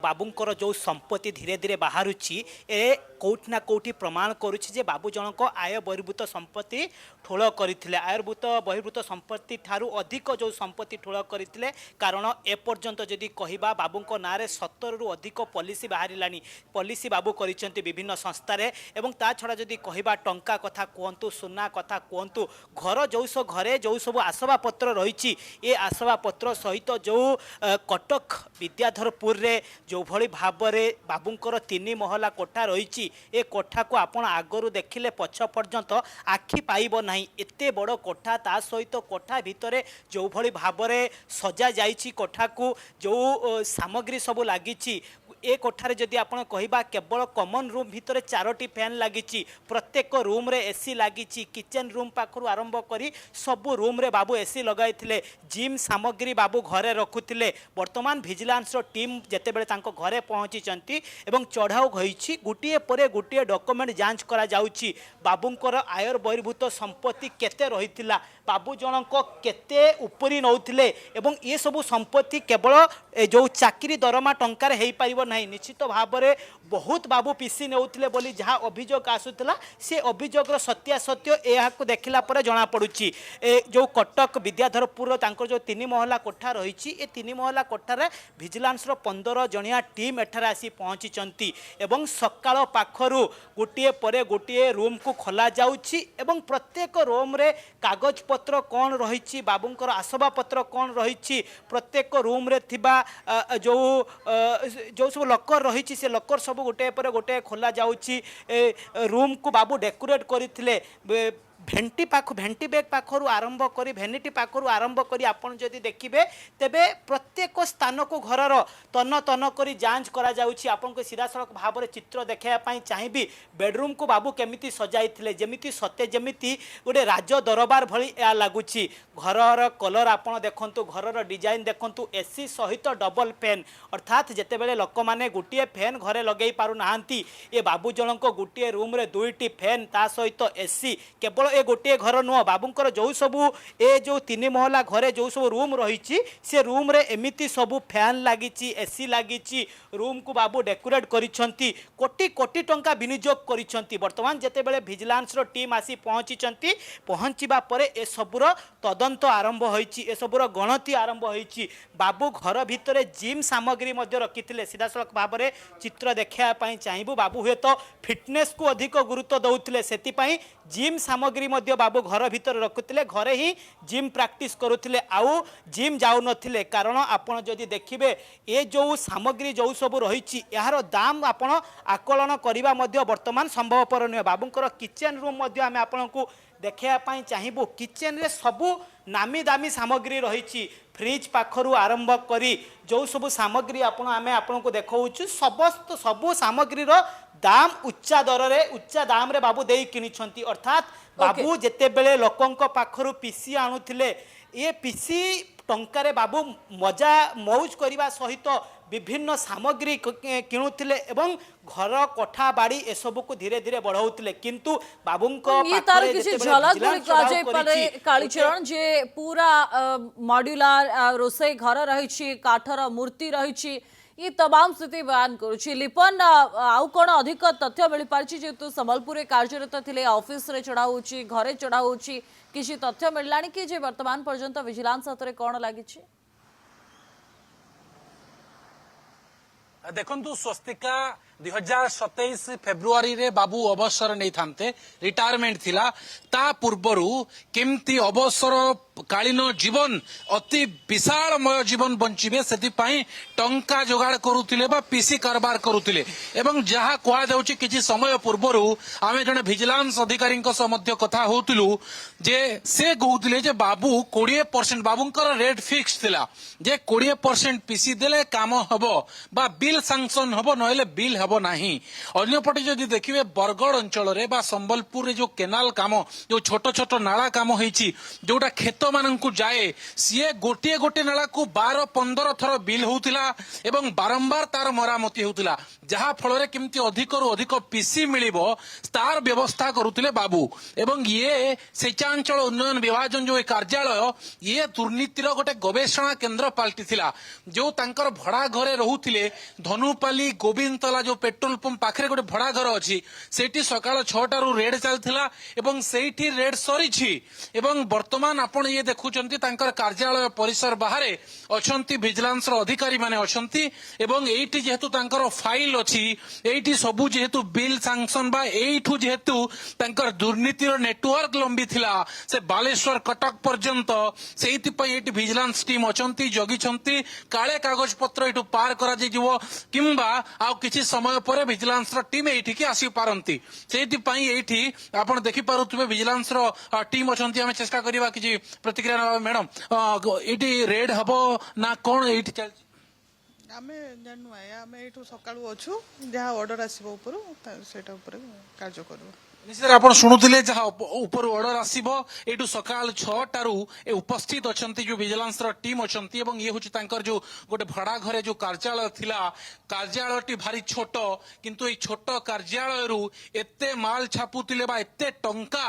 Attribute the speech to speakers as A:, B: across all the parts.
A: बाबूंकर जो संपत्ति धीरे धीरे बाहरुची ए कोठी ना कोठी प्रमाण करुछि जे बाबू जनक आय बहिर्भूत संपत्ति ठोल करथिले आय बहिर्भूत संपत्ति ठारू अधिक जो संपत्ति ठोल करथिले कारण ए पर्यंत जदि कहिबा बाबूंको नारे 17 रु अधिक पॉलिसी बाहरिलानी पॉलिसी बाबू करिसेंती विभिन्न संस्था रे एवं ता छडा जदि कहिबा टंका कथा कहंतु सुना कथा कहंतु घर जो घरे जो सब आसवा पत्र रहिछि ए आसवा पत्र सहित जो कटक विद्याधरपुर रे जो भली भाबरे बाबूंकर 3 महला कोठा रही ए कोठा को आपण आगरू देखिले पछ पर्यंत आखि पाइब नाही एते बड़ कोठा ता सहित कोठा भितरे जो भली भाबरे सजा जाइछि कोठा को जो सामग्री सब लागिछि ए कोठारे जदि आपण कहिबा केवल कॉमन रूम भितरे 4टी फैन लागिछि प्रत्येक रूम रे एसी लागिछि किचन रूम पाखरु आरंभ करी सब रूम रे बाबू एसी लगाइथिले जिम सामग्री बाबू घरे रखुथिले वर्तमान विजिलेंस रो टीम जेते बेले तांको घरे पहुंची एवं चढ़ाऊ होईछि गुटिए परे गुटिए डॉक्यूमेंट जांच करा जाउछि बाबूंकर आयर बहिर्भूत संपत्ति केते रहितिला बाबू जनक केते उपरी नउथिले एवं ये सब संपत्ति केवल जो चाकरी दरमा टंकार हेई पारिबो नहीं निश्चित भाव में बहुत बाबू पीसी नेउथिले बोली जहाँ अभियोग आसुला से अभियोगर सत्यासत्य यह देखला पर जना पड़ुछि जो कटक विद्याधरपुर तांकर जो 3 महला कोठा रही ए 3 महला कोठार विजिलेंस 15 जणिया टीम एठार आसी पहुंची एवं सकाळ पाखरु गोटे परे गोटे रूम को खोला जाउछि एवं प्रत्येक रूम रे कागज पत्र कौन रही बाबूंकर आसवा पत्र कौन रही प्रत्येक रूम रे थिबा जो जो सब लकर रही से लकर सब गोटे पर गोटे खोला जाउछि रूम को बाबू डेकोरेट करथिले भेंटी बैग पाखरु आरंभ करी भेनिटी पाखरु आरंभ करी आपण जदि देखिबे तेबे प्रत्येक स्थान को घरर तन तन करी जांच करा जाउछि आपण को सीधा सड़क भाव चित्र देखा पई चाहिबी बेडरूम को बाबू केमिति सजाइथिले जेमिति सत्य जेमिति गोटे राज दरबार भली या लागुछि घरर कलर आपण देखंतु घरर डिजाइन देखंतु एसी सहित डबल फैन अर्थात जेते बेले लोक माने गुटिए फैन घरे लगेई पारु नाहंती ए बाबू जनक गुटिए रूम रे 2टी फैन ता सहित एसी केवल ए गोटे घर नुह बाबूंकर जो सबू ए जो 3 महला घरे जो सब रूम रही से रूम रे एमिति सबू फैन लागिछि एसी लागिछि रूम को बाबू डेकोरेट करिसंती कोटी कोटी टंका विनियोग करिसंती वर्तमान जेते बेले विजिलेंस रो टीम आसी पहुंची पहुंचीबा परे ए सबुर तदंत आरंभ होईछि ए सबुर गणति आरंभ होईछि बाबू घर भितरे जिम सामग्री मध्य रखिथिले सीधा सड़क भाव में चित्र देखा पई चाहिबू बाबू हुए तो फिटनेस को अधिक गुरुत्व दउथिले सेति पई जिम सामग्री मध्य बाबू घर भीतर रखुले घरे ही जिम प्रैक्टिस करुले आउ जिम जाऊ नथिले कारण आपण जदि देखिबे ए जो सामग्री जो सब रही यार दाम आपण आकलन करबा मध्य वर्तमान संभवपर नुहे बाबूंकर किचन रूम मध्य आमे आपनकु देखा चाहिबू किचन रे सबू नामी दामी सामग्री रही फ्रिज पाखरु आरंभ करी जो सब सामग्री आमे आपन को देखौछु समस्त सबू सामग्री रो दाम उच्चा दर रे उच्चा दाम रे बाबू देई किनिछंती अर्थात बाबू जेते बेले लोकंक पाखरु पीसी आणुथिले ये पीसी टंकारे बाबू मजा मौज करने सहित विभिन्न सामग्री किणुथिले एवं घर कोठा बाड़ी ए सब को धीरे धीरे बढ़ाउथिले किंतु बाबूंको
B: पाखरे जेते बेले कालीचरण जे पूरा मॉड्यूलर रोसे घर रही काठर मूर्ति रही ये तमाम स्थिति बयान करुछि लिपन आउ कोन अधिक तथ्य मिल पारछि जेतु संबलपुर कार्यरत थिले ऑफिस रे चढ़ाउछि घरे चढ़ाउछि किछि तथ्य मिललानी कि जे वर्तमान पर्यंत विजिलेंस हाथ कोन लागिछि
C: देखंतु स्वस्तिका 2027 फेब्रुआरी रे बाबू अवसर नहीं थांते रिटायरमेंट थिला ता पूर्वरु केमती अवसर कालीन जीवन अति विशालमय जीवन बंचिबे सेति पई टंका जोगाड़ करूथिले बा पीसी कारबार करूथिले एवं जहा कोआ जाउची किछि समय पूर्वरु आमे जने विजिलेंस अधिकारी को मध्य कथा होतलु जे से कहउथिले जे बाबू 20% बाबूंकर रेट फिक्स थिला जे 20% पीसी देले काम हबो बा बिल सैंक्शन हबो नहेले बिल हबो नाही अन्यपटे जदि देखिबे बरगड़ अंचल रे बा संबलपुर रे जो केनाल काम जो छोट छोट नाला काम होईची जोटा खेत माननकु जाए सीए गोटे गोटे नाला को 12-15 थर बिल होउतिला एवं बारंबार तार मरामती होउतिला जहा फल केमती अधिक रु अधिक पीसी मिलिबो तार व्यवस्था करुथिले बाबू एवं ये सेचांचल उन्नयन विभाजन जो कार्यालय ये दुर्नीतिर गोटे गवेषणा केन्द्र पलटि जो तांकर भड़ा घरे रहुथिले धनुपाली गोविंदतला जो पेट्रोल पंप पाखरे गोटे भड़ा घर अच्छी सेठी सकाळ 6 रु रेड चलथिला एवं सेठी रेड सरीछि एवं वर्तमान आपण ये देखुचंती तांकर कार्यालय परिसर बाहरे अछंती विजिलेंस रो अधिकारी माने अछंती एवं एठी जेहेतु तांकर फाइल अछि एठी सबु जेहेतु बिल सैंक्शन बा एठू जेहेतु तांकर दुर्नीतिर नेटवर्क लंबी थिला से बालेश्वर कटक पर्यंत सेहिति पई एठी विजिलेंस टीम अछंती जगिछंती काळे कागज पत्र एठू पार करा जिवो किंबा आ किछि समय पर विजिलेंस रो टीम एठी की आसी पारंती सेहिति पई एठी आपण देखि पारुथबे विजिलेंस रो टीम अछंती हम चेष्टा करिवा किछि प्रतिक्रिया मैडम एठी रेड हबो ना कोन एठी चल
D: आमे जानू आमे एठू सकाळू अछु जहा ऑर्डर आसीबो ऊपर सेटा ऊपर कार्य करबो
C: निश्चित आपण शुणुथिले जहा ऊपर ऑर्डर आसीबो एठू सकाळ 6 रु उपस्थित अछंती जो विजिलेंस रो टीम अछंती एवं ये होची तांकर जो गोटे भड़ा घरे जो कार्यालय थिला कार्यालयटी भारी छोट किंतु ए छोट कार्यालय रु एते माल छापुथिले बा एते टंका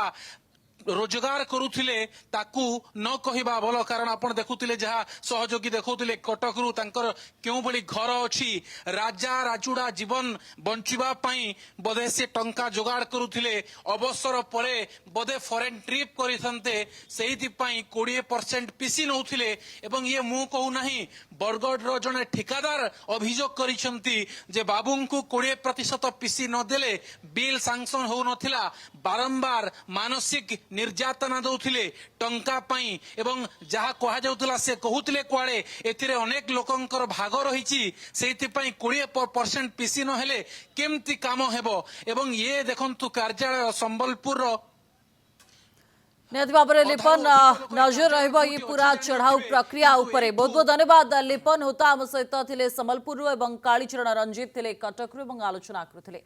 C: रोजगार करुथिले ताकू न कहिबा भलो कारण आपण देखुथिले जहा सहयोगी देखुथिले कटक रु तांकर केउ बली घर अछि राजा राजुडा जीवन बंचिबा पई बदे से टंका जोगाड़ करुथिले अवसर परे बदे फॉरेन ट्रिप करिसंते सेहिति पई 20% पीसी नउथिले एवं ये मु कहू नाही बरगड रो जने ठेकेदार अभियोग करिसंती जे बाबूंकु 20% पीसी न देले बिल सैंक्शन हो नथिला बारंबार मानसिक निर्यातना दउथिले टंका पई एवं जहा कहा जाउतला से कहउतले कुआडे एथिरे अनेक लोकंकर भाग रहिछि सेहिति पई 20% पीसी न हेले केमती काम हेबो एवं ये देखंतु कार्यालय संबलपुर रो
B: निहत भाव में लिपन नजर रहिबो ये पूरा चढ़ाऊ प्रक्रिया उपरे बहुत बहुत धन्यवाद लिपन होता आम सहित थिले संबलपुर एवं कालीचरण रंजीत थिले कटक आलोचना करथिले।